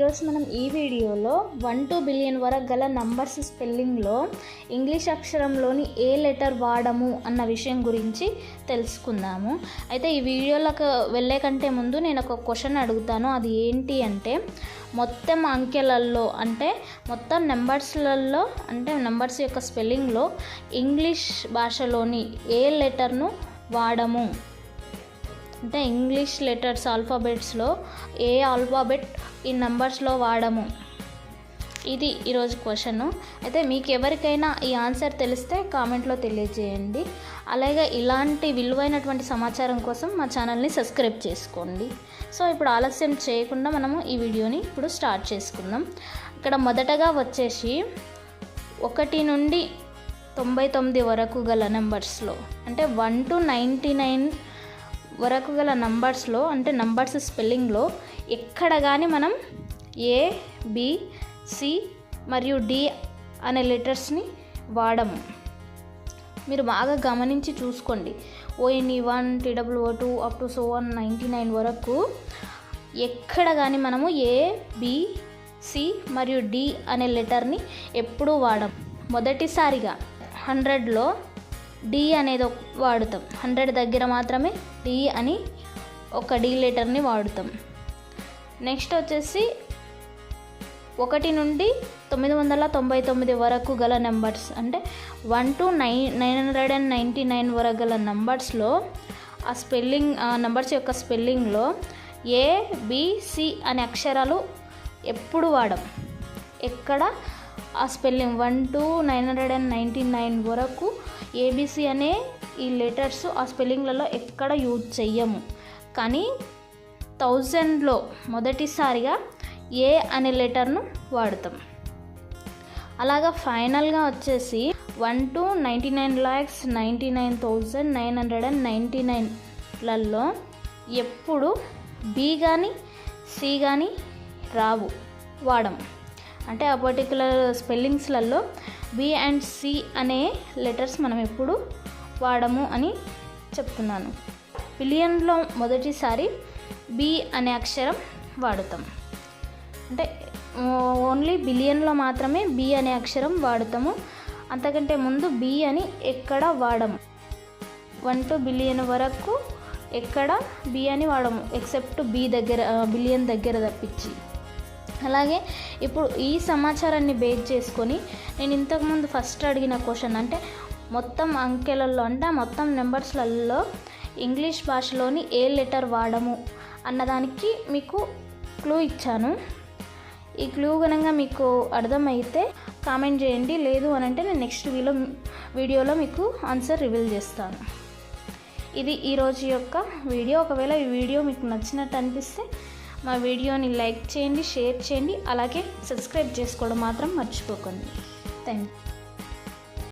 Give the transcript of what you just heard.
ఈరోజు మనం ఈ వీడియోలో 1 to బిలియన్ వరకు గల నంబర్స్ స్పెల్లింగ్లో ఇంగ్లీష్ అక్షరంలోని ఏ లెటర్ వాడము అన్న విషయం గురించి తెలుసుకుందాము. అయితే ఈ వీడియోలకు వెళ్ళే కంటే ముందు నేను ఒక క్వశ్చన్ అడుగుతాను. అది ఏంటి అంటే, మొత్తం అంకెలల్లో అంటే మొత్తం నెంబర్స్లలో అంటే నెంబర్స్ యొక్క స్పెల్లింగ్లో ఇంగ్లీష్ భాషలోని ఏ లెటర్ను వాడము అంటే ఇంగ్లీష్ లెటర్స్ ఆల్ఫాబెట్స్లో ఏ ఆల్ఫాబెట్ ఈ నెంబర్స్లో వాడము. ఇది ఈరోజు క్వశ్చన్. అయితే మీకు ఎవరికైనా ఈ ఆన్సర్ తెలిస్తే కామెంట్లో తెలియజేయండి. అలాగే ఇలాంటి విలువైనటువంటి సమాచారం కోసం మా ఛానల్ని సబ్స్క్రైబ్ చేసుకోండి. సో ఇప్పుడు ఆలస్యం చేయకుండా మనము ఈ వీడియోని ఇప్పుడు స్టార్ట్ చేసుకుందాం. ఇక్కడ మొదటగా వచ్చేసి 1 నుండి 99 వరకు గల నెంబర్స్లో అంటే 1 to 99 వరకు గల నంబర్స్లో అంటే నంబర్స్ స్పెల్లింగ్లో ఎక్కడ కానీ మనం ఏ, బి, సి మరియు డి అనే లెటర్స్ని వాడము. మీరు బాగా గమనించి చూసుకోండి. ONE1, TWO2 up to so 99 వరకు ఎక్కడ కానీ మనము ఏ, బి, సి మరియు డి అనే లెటర్ని ఎప్పుడూ వాడము. మొదటిసారిగా 100లో డి అనేది వాడుతాం. 100 దగ్గర మాత్రమే డి అని ఒక డి లెటర్ని వాడుతాం. నెక్స్ట్ వచ్చేసి 1 నుండి 999 వరకు గల నెంబర్స్ అంటే 1 to 999 వరకు గల నెంబర్స్లో ఆ స్పెల్లింగ్ నెంబర్స్ యొక్క స్పెల్లింగ్లో ఏ, బి, సి అనే అక్షరాలు ఎప్పుడు వాడం. ఎక్కడ ఆ స్పెల్లింగ్ 1 to 999 వరకు ఏబిసి అనే ఈ లెటర్స్ ఆ స్పెల్లింగ్లలో ఎక్కడ యూజ్ చెయ్యము. కానీ 1000లో మొదటిసారిగా ఏ అనే లెటర్ను వాడుతాం. అలాగా ఫైనల్గా వచ్చేసి 1 to 99,99,999లలో ఎప్పుడు బి కానీ సి కానీ రావు, వాడము. అంటే ఆ పర్టికులర్ స్పెల్లింగ్స్లలో బి అండ్ సి అనే లెటర్స్ మనం ఎప్పుడు వాడము అని చెప్తున్నాను. బిలియన్లో మొదటిసారి బి అనే అక్షరం వాడుతాం. అంటే ఓన్లీ బిలియన్లో మాత్రమే బి అనే అక్షరం వాడుతాము. అంతకంటే ముందు బి అని ఎక్కడ వాడము. 1 to బిలియన్ వరకు ఎక్కడ బి అని వాడము ఎక్సెప్ట్ బిలియన్ దగ్గర తప్పించి. అలాగే ఇప్పుడు ఈ సమాచారాన్ని బేస్ చేసుకొని నేను ఇంతకుముందు ఫస్ట్ అడిగిన క్వశ్చన్ అంటే మొత్తం అంకెలలో అంటే మొత్తం నెంబర్స్లలో ఇంగ్లీష్ భాషలోని ఏ లెటర్ వాడము అన్నదానికి మీకు క్లూ ఇచ్చాను. ఈ క్లూ కనుక మీకు అర్థమైతే కామెంట్ చేయండి. లేదు అని అంటే నేను నెక్స్ట్ వీడియోలో మీకు ఆన్సర్ రివీల్ చేస్తాను. ఇది ఈరోజు యొక్క వీడియో. ఒకవేళ ఈ వీడియో మీకు నచ్చినట్టు అనిపిస్తే మా వీడియోని లైక్ చేయండి, షేర్ చేయండి, అలాగే సబ్స్క్రైబ్ చేసుకోవడం మాత్రం మర్చిపోకండి. Thank you.